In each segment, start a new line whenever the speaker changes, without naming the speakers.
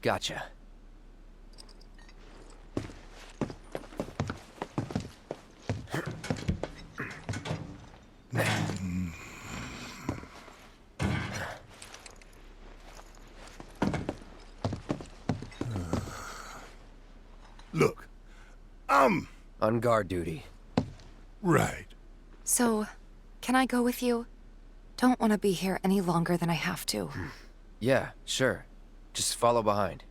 Gotcha.
Look,
On guard duty.
right.
So, can I go with you? Don't want to be here any longer than I have to.
Yeah, sure. Just follow behind.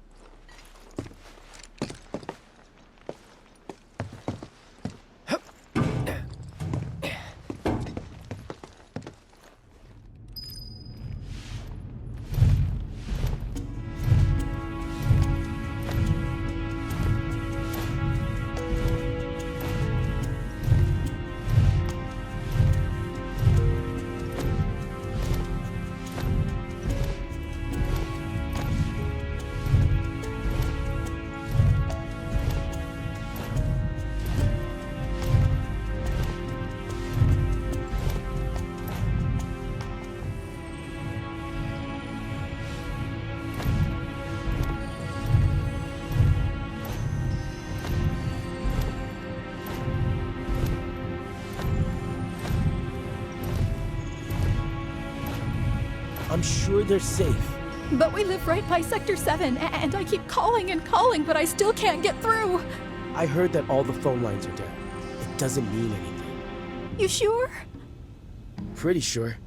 I'm sure they're safe.
But we live right by Sector 7, and I keep calling and calling, but I still can't get through.
I heard that all the phone lines are down. It doesn't mean anything.
You sure?
Pretty sure.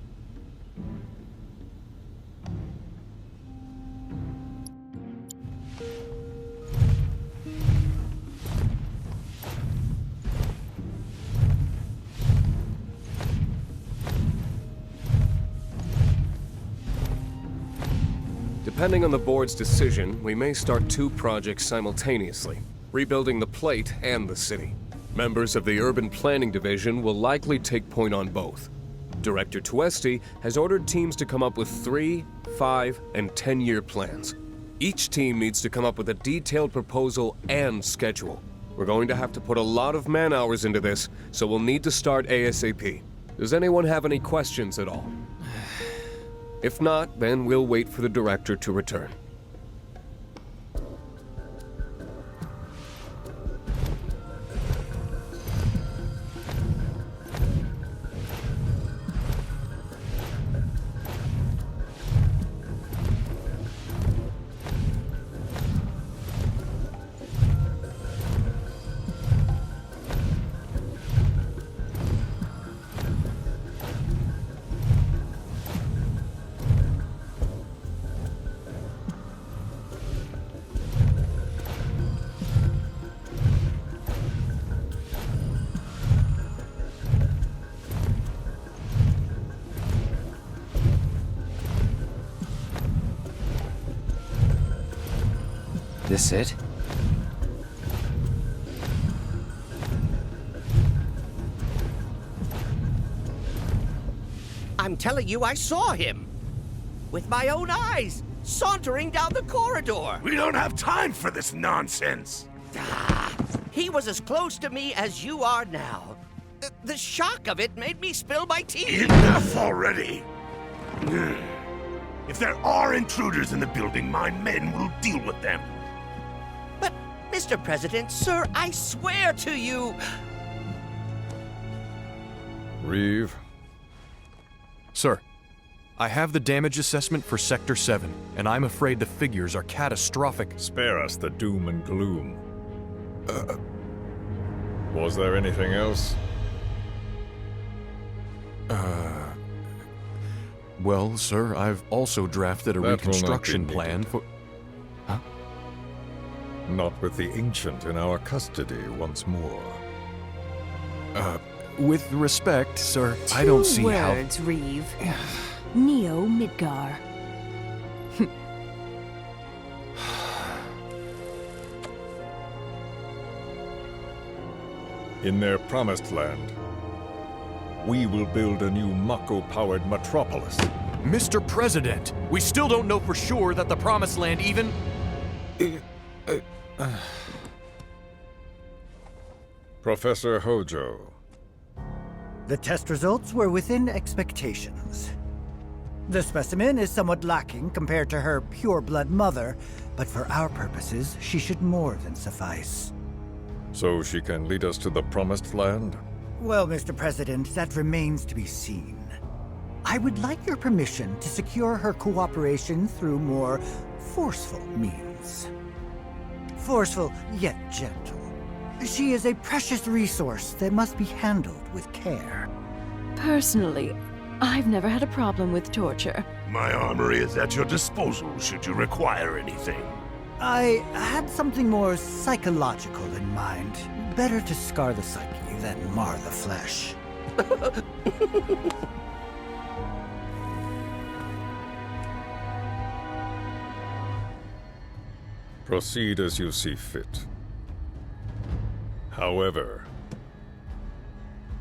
Depending on the board's decision, we may start 2 projects simultaneously, rebuilding the plate and the city. Members of the Urban Planning Division will likely take point on both. Director Tuesti has ordered teams to come up with 3, 5, and 10-year plans. Each team needs to come up with a detailed proposal and schedule. We're going to have to put a lot of man-hours into this, so we'll need to start ASAP. Does anyone have any questions at all? If not, then we'll wait for the director to return.
This it?
I'm telling you, I saw him. With my own eyes, sauntering down the corridor.
We don't have time for this nonsense.
He was as close to me as you are now. The shock of it made me spill my tea.
Enough already. If there are intruders in the building, my men will deal with them.
But, Mr. President, sir, I swear to you...
Reeve. Sir, I have the damage assessment for Sector 7, and I'm afraid the figures are catastrophic.
Spare us the doom and gloom. Was there anything else?
Well, sir, I've also drafted a reconstruction plan for... Huh?
Not with the Ancient in our custody once more.
With respect, sir, I don't see how...
2 words, Reeve. Neo Midgar.
In their promised land, we will build a new Mako-powered metropolis.
Mr. President, we still don't know for sure that the Promised Land even...
Professor Hojo.
The test results were within expectations. The specimen is somewhat lacking compared to her pure-blood mother, but for our purposes, she should more than suffice.
So she can lead us to the promised land?
Well, Mr. President, that remains to be seen. I would like your permission to secure her cooperation through more forceful means. Forceful, yet gentle. She is a precious resource that must be handled with care.
Personally, I've never had a problem with torture.
My armory is at your disposal should you require anything.
I had something more psychological in mind. Better to scar the psyche than mar the flesh.
Proceed as you see fit. However,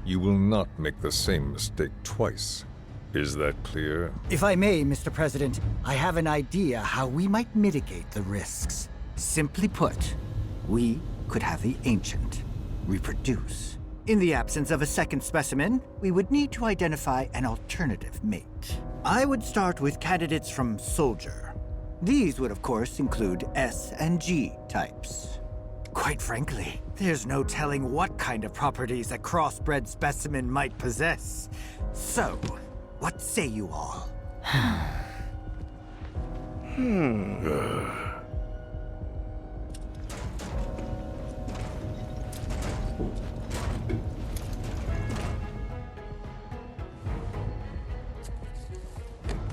you will not make the same mistake twice. Is that clear?
If I may, Mr. President, I have an idea how we might mitigate the risks. Simply put, we could have the Ancient reproduce. In the absence of a second specimen, we would need to identify an alternative mate. I would start with candidates from Soldier. These would, of course, include S and G types. Quite frankly, there's no telling what kind of properties a crossbred specimen might possess. So, what say you all?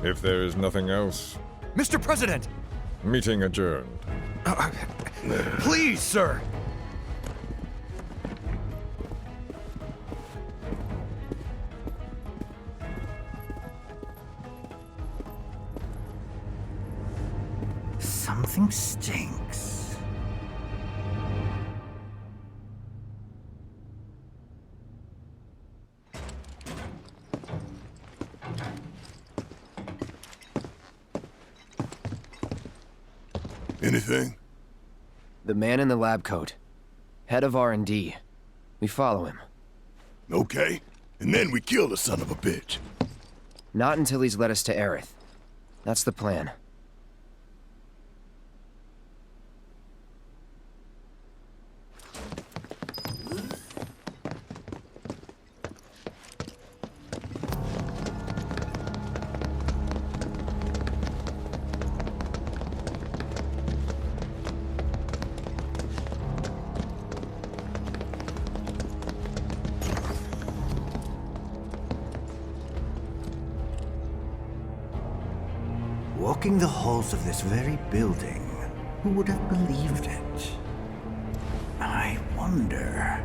If there is nothing else,
Mr. President!
meeting adjourned.
Please, sir!
Something stinks.
Anything?
The man in the lab coat. Head of R&D. We follow him.
Okay. And then we kill the son of a bitch.
Not until he's led us to Aerith. That's the plan.
Walking the halls of this very building, who would have believed it? I wonder...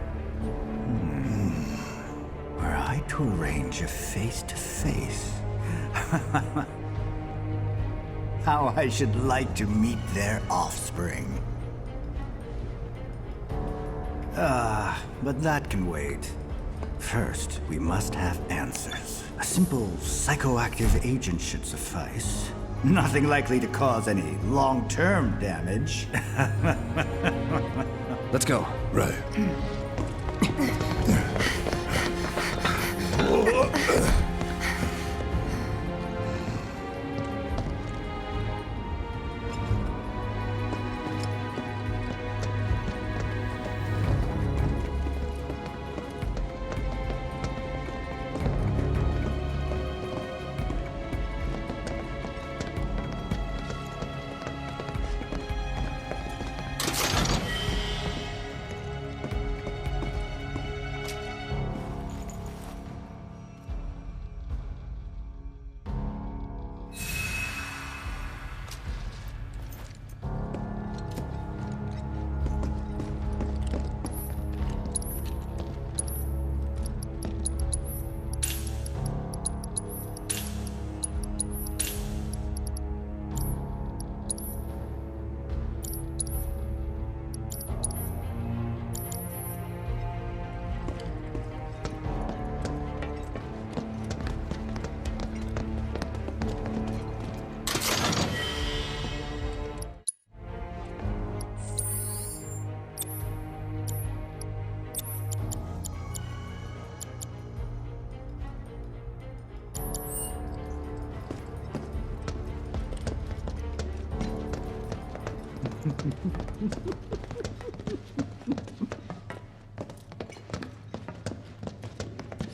Were I to arrange a face-to-face... how I should like to meet their offspring. But that can wait. First, we must have answers. A simple psychoactive agent should suffice. Nothing likely to cause any long-term damage.
Let's go.
Right.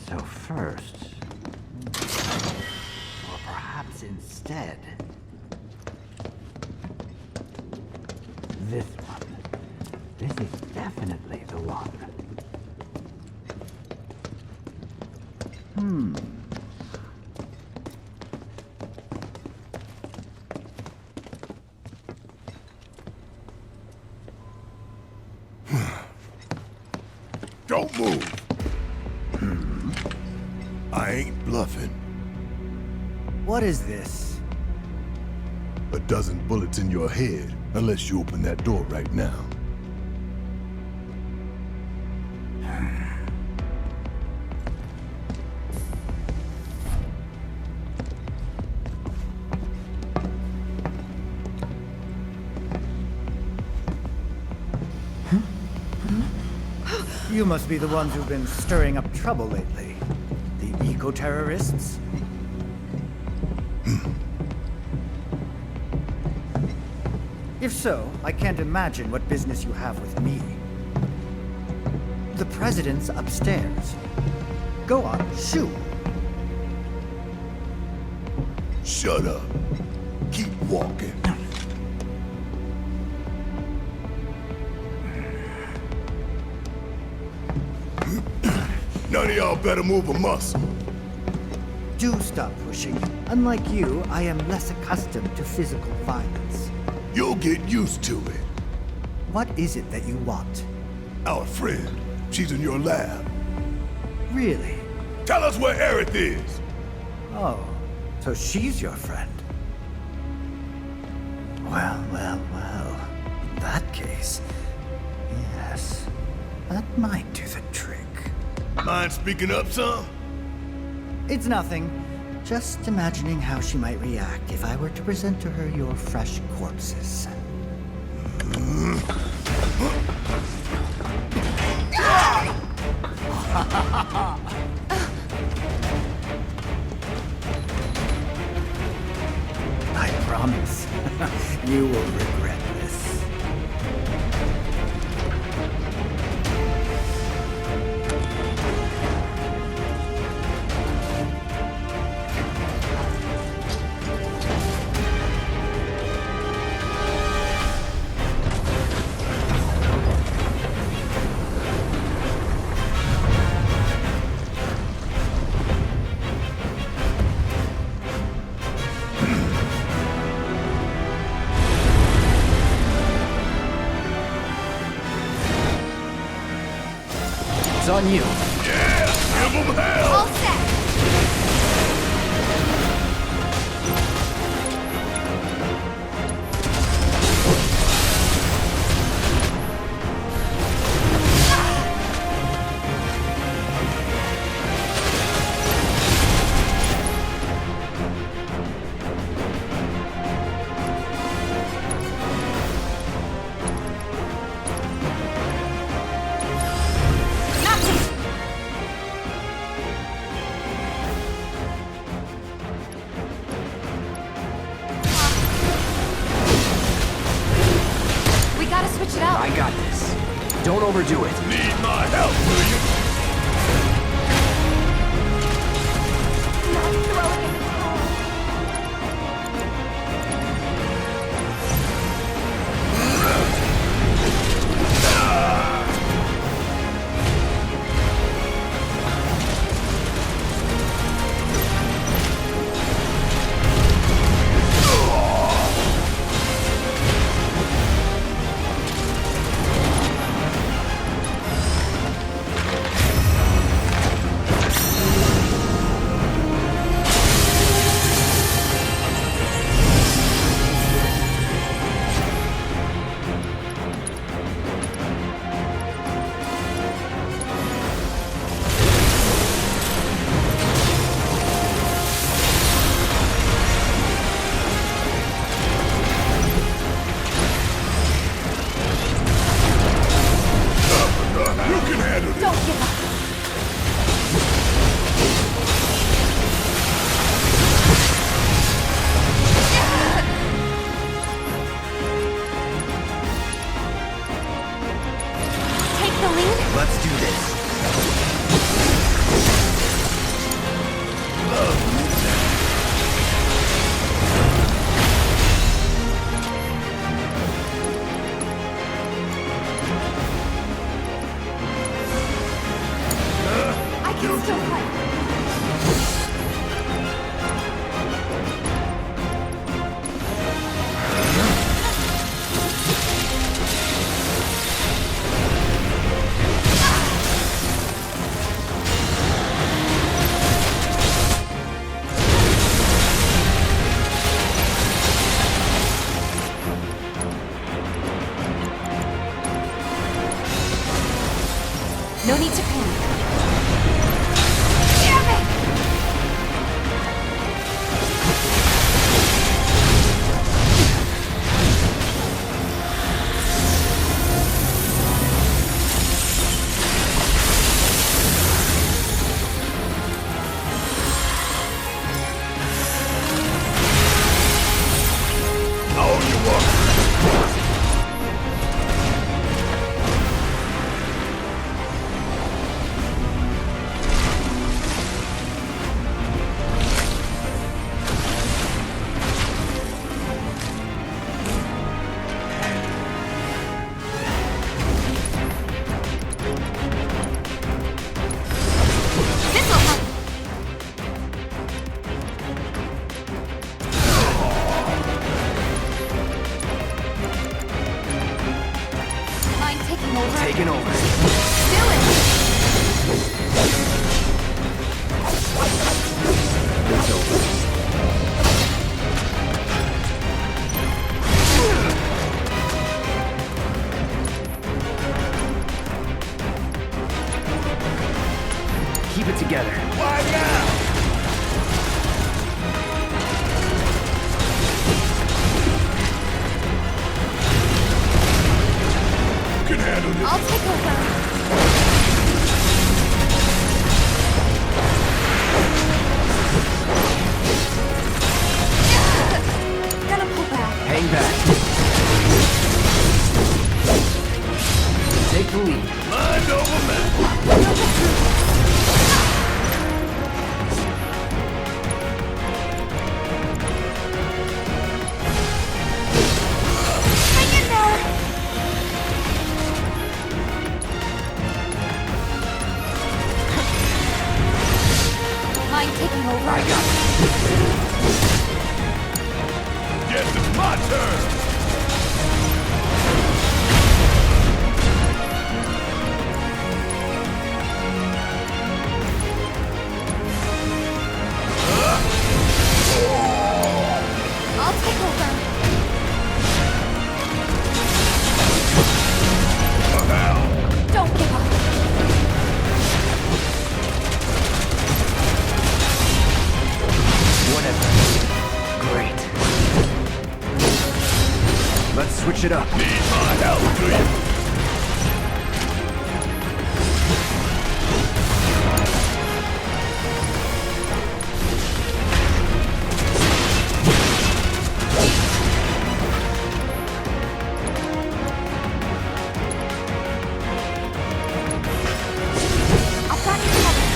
So first, or perhaps instead, this one. This is definitely the one.
Don't move. I ain't bluffing.
What is this?
A dozen bullets in your head, unless you open that door right now.
You must be the ones who've been stirring up trouble lately. The eco-terrorists? If so, I can't imagine what business you have with me. The president's upstairs. Go on, shoot.
Shut up. Keep walking. None of y'all better move a muscle.
Do stop pushing. Unlike you, I am less accustomed to physical violence.
You'll get used to it.
What is it that you want?
Our friend. She's in your lab.
Really?
Tell us where Aerith is.
Oh, so she's your friend. Well, well, well. In that case, yes, that might do the trick.
Mind speaking up some?
It's nothing. Just imagining how she might react if I were to present to her your fresh corpses. I promise, you will regret this. It's on you.
Yeah! Give them hell!
All set!
I got this. Don't overdo it.
Need my help, will you?
can still fight.
No need to panic. Damn it!
Taking over.
Do it!
It's over. Keep it together.
Why now? You can handle this.
I'll take over. Gotta pull back.
Hang back. Take the lead.
Mind over matter.
Hang in there! Mind taking over?
I got it.
Yes, it's my turn.
I'll take over. Don't give up.
Whatever. Great. Let's switch it up.
Need my help, do you?
I've got you covered.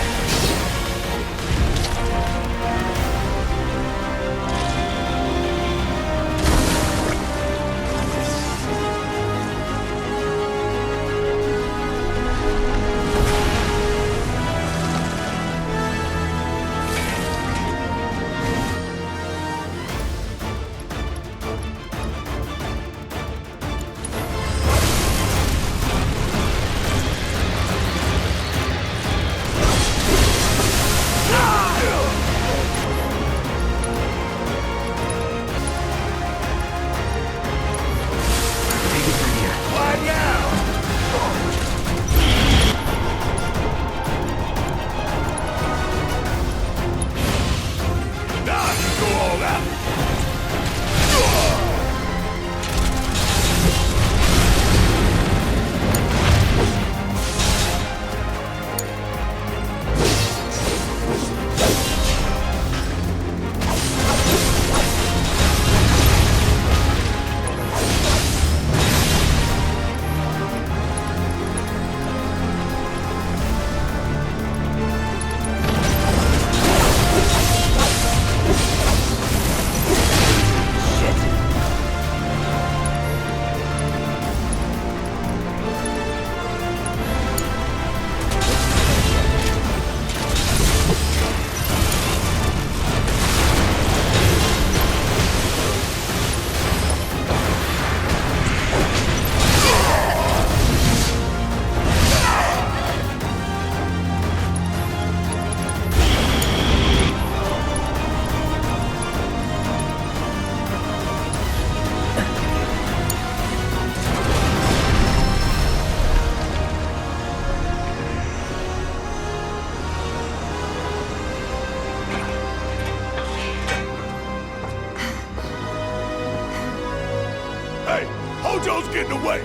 getting away!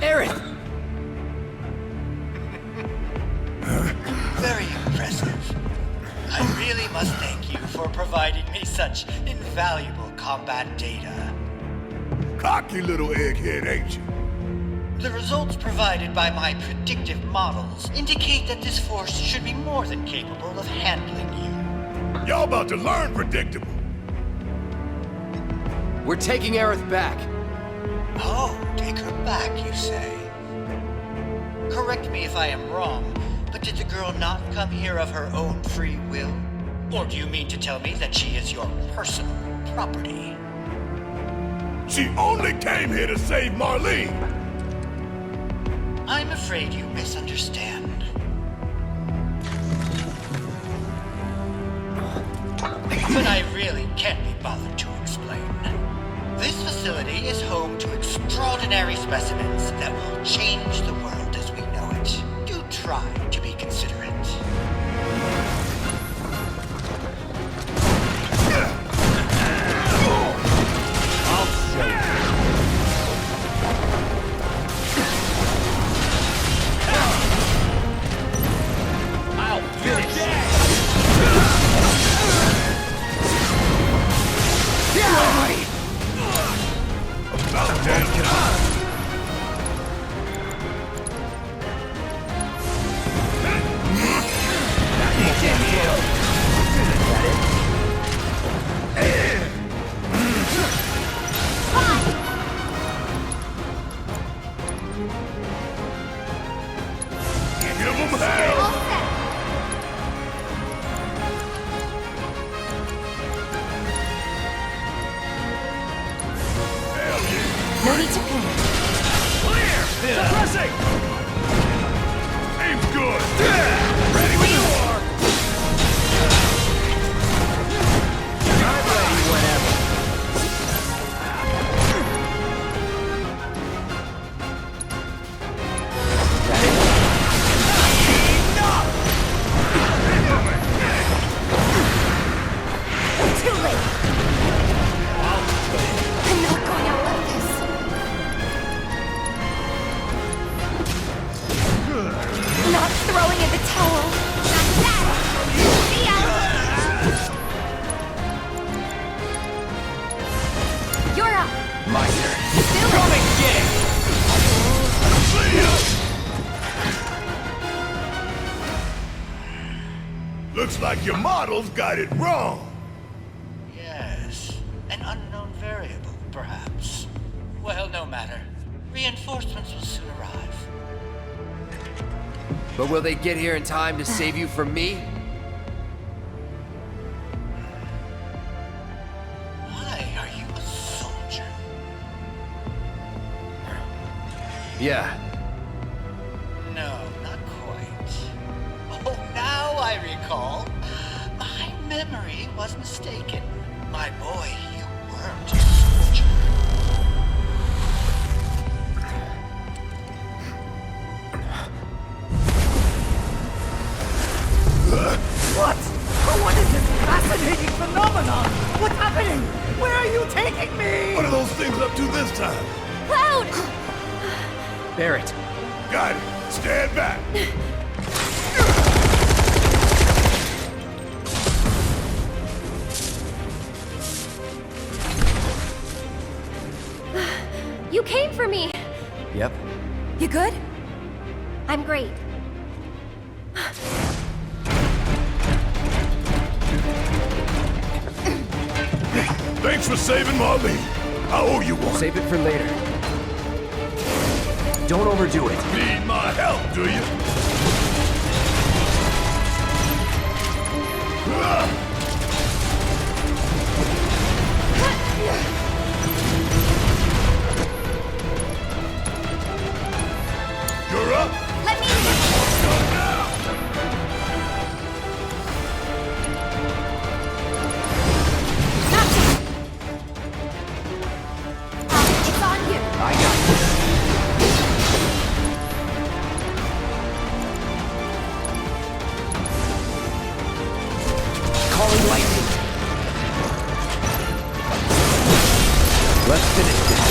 Aerith!
Very impressive. I really must thank you for providing me such invaluable combat data.
Cocky little egghead, ain't you?
The results provided by my predictive models indicate that this force should be more than capable of handling you.
Y'all about to learn predictable.
We're taking Aerith back.
Oh, take her back, you say? Correct me if I am wrong, but did the girl not come here of her own free will? Or do you mean to tell me that she is your personal property?
She only came here to save Marlene!
I'm afraid you misunderstand. But I really can't be bothered to explain. This facility is home to extraordinary specimens that will change the world as we know it. Do try to be considerate.
I'll show you. I'll finish it.
About damn time! Give him hell!
No need to panic.
Clear! Suppressing! Aim good! Ready when you are!
I'm ready whenever.
Too late. I'm not going out like this. Not throwing in the towel. Not that. See ya. You're up.
My turn.
Do
Come
it.
and get it!
Looks like your models got it wrong.
Yes, an unknown variable, perhaps. Well, no matter. Reinforcements will soon arrive.
But will they get here in time to save you from me?
Why are you a soldier?
Yeah.
No, not quite. Oh, now I recall. My memory was mistaken. My boy, you weren't a soldier. What? What is this fascinating phenomenon? What's happening? Where are you taking me?
What are those things up to this time?
Cloud!
Barrett.
Got it. Stand back.
You came for me.
Yep.
You good?
I'm great.
Thanks for saving my lead. I owe you one.
Save it for later. Don't overdo it.
Need my help, do you? You're up.
Let me... It's on you.
I got this. Calling lightning. Let's finish this.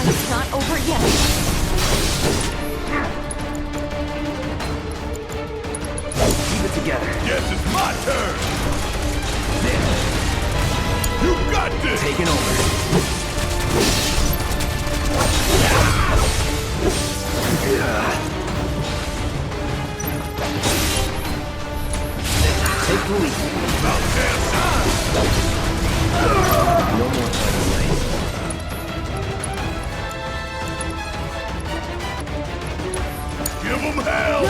It's not over yet.
Keep it together.
Yes, it's my turn.
There.
You got this.
Taking over. Take the lead.
About damn time.
No more fighting nice.
Give them hell.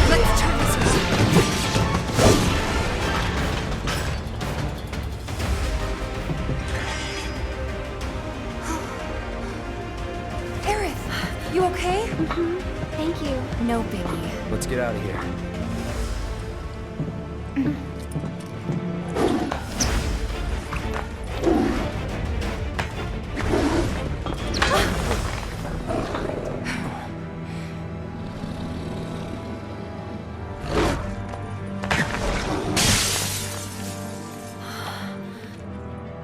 Let's turn this. Aerith, you okay?
Thank you.
No biggie.
Let's get out of here.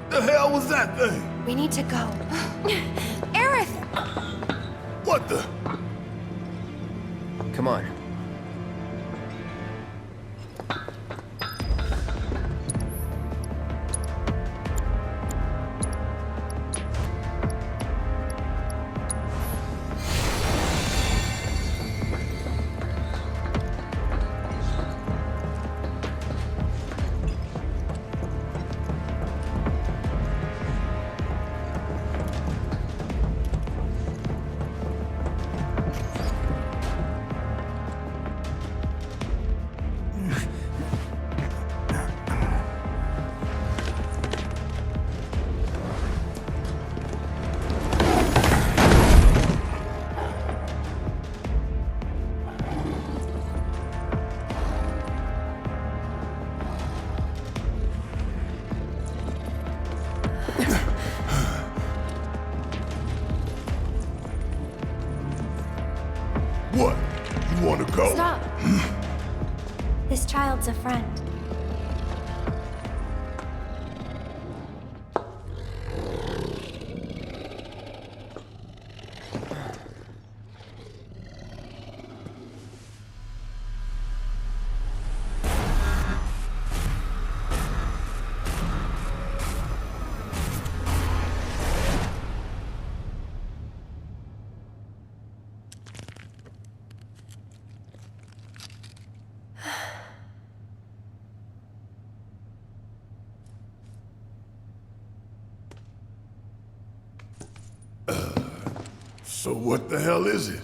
The hell was that thing?
We need to go. Aerith!
What the?
Come on.
What? You want to go?
Stop. This child's a friend.
So what the hell is it?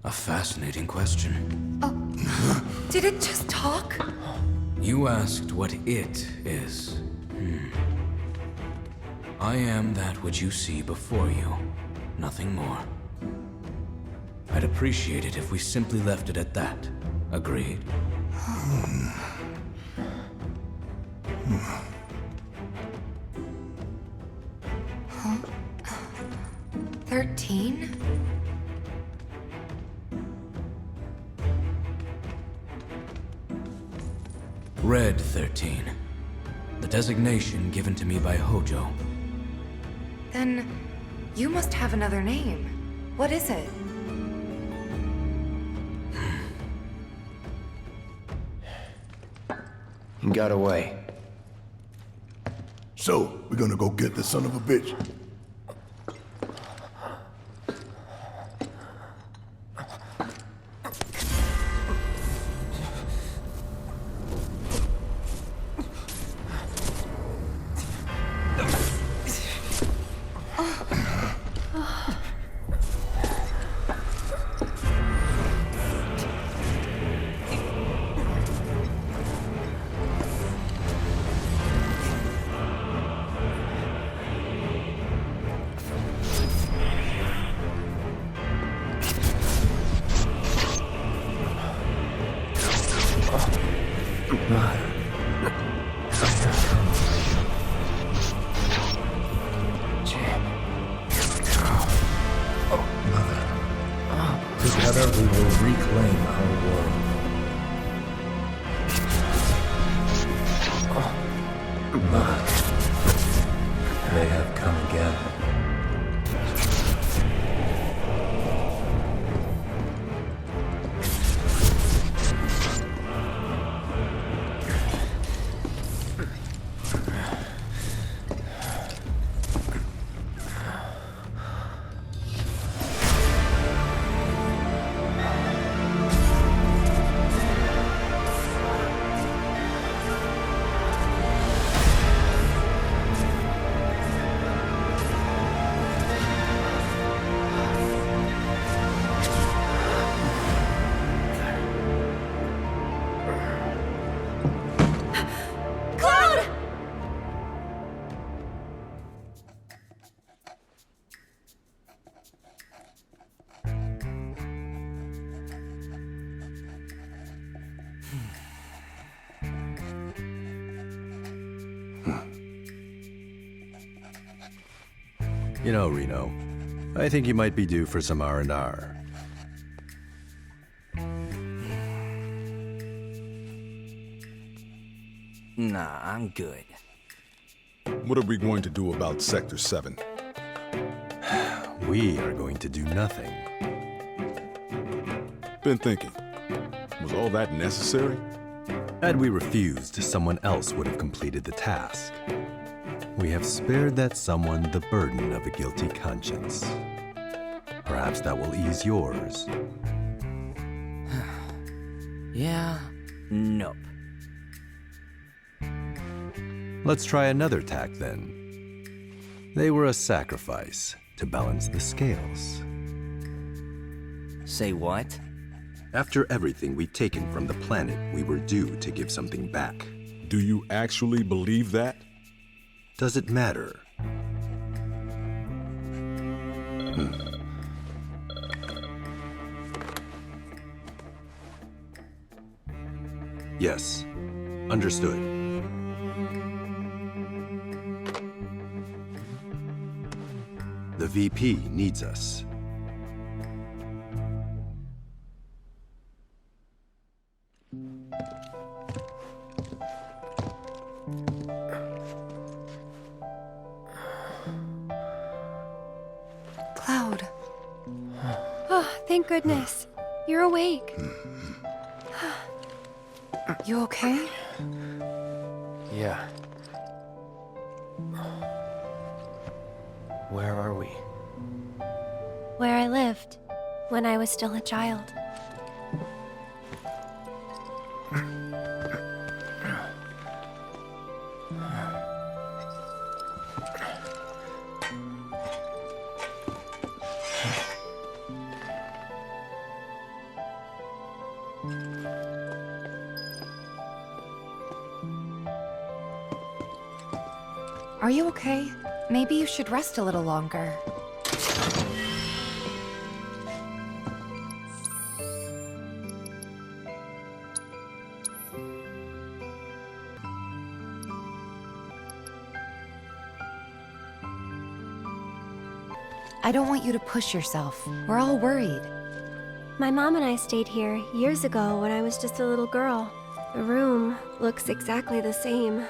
A
fascinating question.
Oh, did it just talk?
You asked what it is. I am that which you see before you. Nothing more. I'd appreciate it if we simply left it at that. Agreed?
13?
Red XIII. The designation given to me by Hojo.
Then you must have another name. What is it?
He got away.
So, we're gonna go get the son of a bitch.
Together we will reclaim our world. But they have come again.
You know, Reno, I think you might be due for some R&R.
Nah, I'm good.
What are we going to do about Sector 7?
We are going to do nothing.
Been thinking, was all that necessary?
Had we refused, someone else would have completed the task. We have spared that someone the burden of a guilty conscience. Perhaps that will ease yours.
Yeah, nope.
Let's try another tack then. They were a sacrifice to balance the scales.
Say what?
After everything we'd taken from the planet, we were due to give something back.
Do you actually believe that?
Does it matter? Yes, understood. The VP needs us.
Cloud.
Oh, thank goodness. You're awake.
You okay?
Yeah. Where are we?
Where I lived, when I was still a child.
Are you okay? Maybe you should rest a little longer. I don't want you to push yourself. We're all worried.
My mom and I stayed here years ago when I was just a little girl. The room looks exactly the same.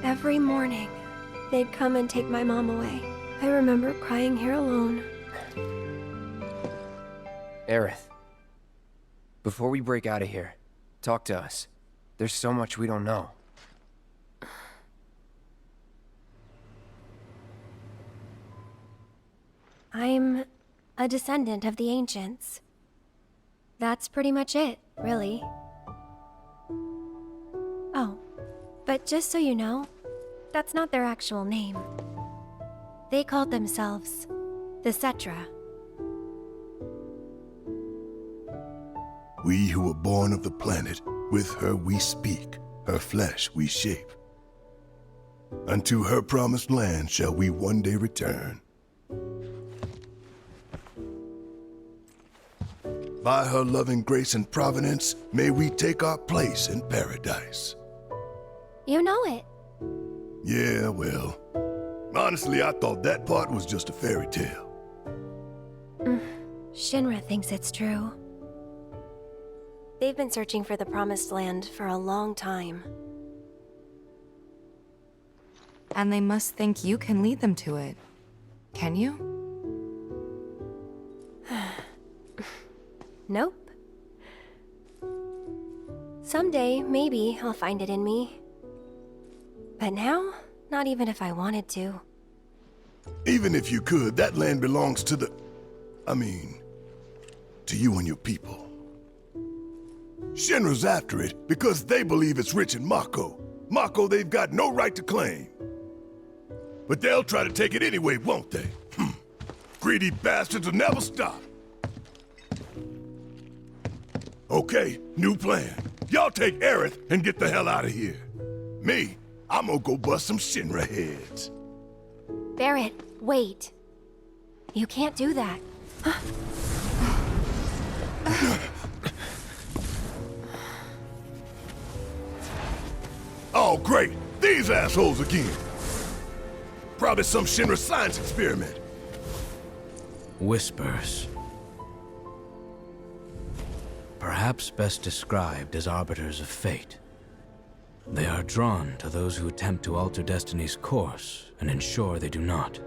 Every morning, they'd come and take my mom away. I remember crying here alone.
Aerith, before we break out of here, talk to us. There's so much we don't know.
I'm a descendant of the ancients. That's pretty much it, really. Oh, but just so you know, that's not their actual name. They called themselves the Cetra.
We who were born of the planet, with her we speak, her flesh we shape. Unto her promised land shall we one day return. By her loving grace and providence, may we take our place in paradise.
You know it.
Yeah, well, honestly, I thought that part was just a fairy tale.
Shinra thinks it's true. They've been searching for the Promised Land for a long time.
And they must think you can lead them to it. Can you?
Nope. Someday, maybe, I'll find it in me. But now, not even if I wanted to.
Even if you could, that land belongs to the... to you and your people. Shinra's after it because they believe it's rich in Mako. Mako they've got no right to claim. But they'll try to take it anyway, won't they? Greedy bastards will never stop. Okay, new plan. Y'all take Aerith and get the hell out of here. Me, I'm gonna go bust some Shinra heads.
Barrett, wait. You can't do that.
Oh, great! These assholes again! Probably some Shinra science experiment.
Whispers. Perhaps best described as arbiters of fate. They are drawn to those who attempt to alter destiny's course and ensure they do not.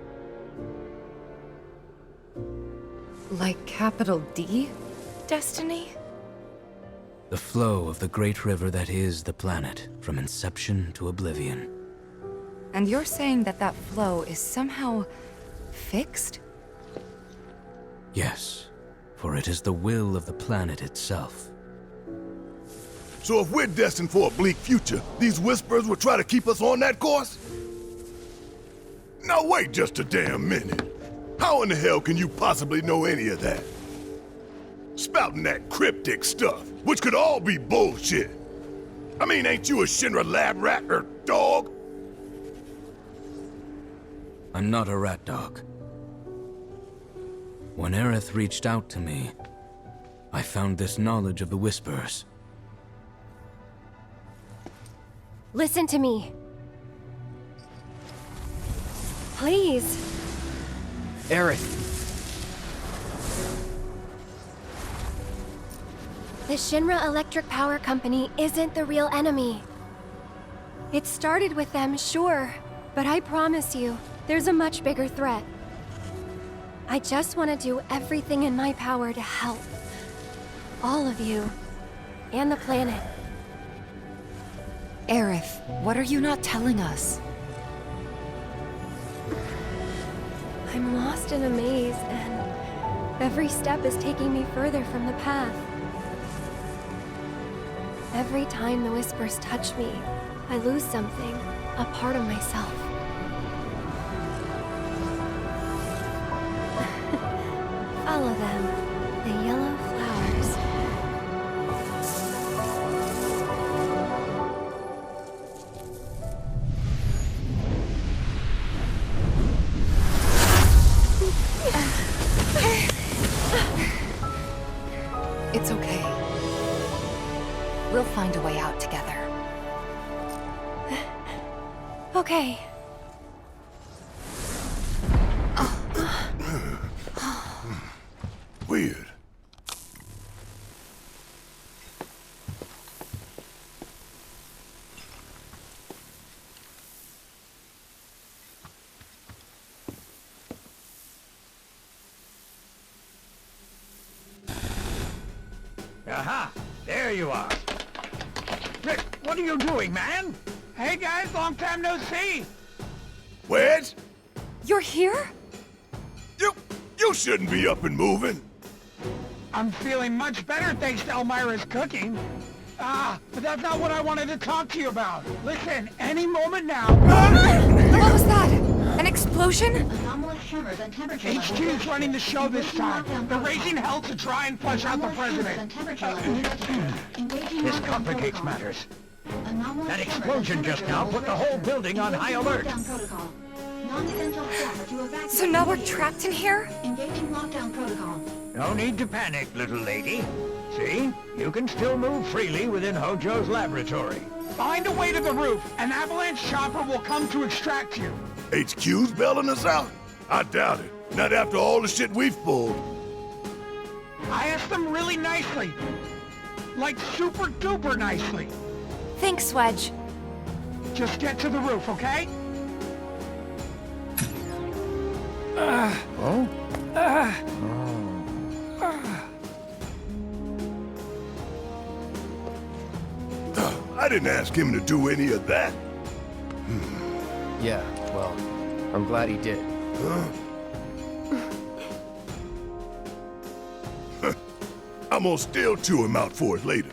Like capital D? Destiny?
The flow of the great river that is the planet, from inception to oblivion.
And you're saying that that flow is somehow fixed?
Yes, for it is the will of the planet itself.
So if we're destined for a bleak future, these whispers will try to keep us on that course? Now wait just a damn minute. How in the hell can you possibly know any of that? Spouting that cryptic stuff, which could all be bullshit. Ain't you a Shinra lab rat or dog?
I'm not a rat dog. When Aerith reached out to me, I found this knowledge of the Whispers.
Listen to me. Please.
Aerith.
The Shinra Electric Power Company isn't the real enemy. It started with them, sure, but I promise you, there's a much bigger threat. I just want to do everything in my power to help. All of you. And the planet.
Aerith, what are you not telling us?
I'm lost in a maze, and every step is taking me further from the path. Every time the Whispers touch me, I lose something, a part of myself. Follow them, the yellow flowers.
We'll find a way out together.
Okay.
Weird.
Aha! There you are. Rick, what are you doing, man? Hey guys, long time no see!
Wedge?
You're here?
You shouldn't be up and moving.
I'm feeling much better thanks to Elmira's cooking. But that's not what I wanted to talk to you about. Listen, any moment now...
What was that? An explosion?
HQ's running the show this time. They're raising hell to try and flush out the president. This complicates matters. That explosion just now put the whole building on high alert.
So now we're trapped in here?
No need to panic, little lady. See? You can still move freely within Hojo's laboratory. Find a way to the roof. An Avalanche chopper will come to extract you.
HQ's bailing us out? I doubt it. Not after all the shit we've pulled.
I asked them really nicely. Like super duper nicely.
Thanks, Wedge.
Just get to the roof, okay?
I didn't ask him to do any of that.
Yeah, well, I'm glad he did.
I'm gonna still chew him out for it later.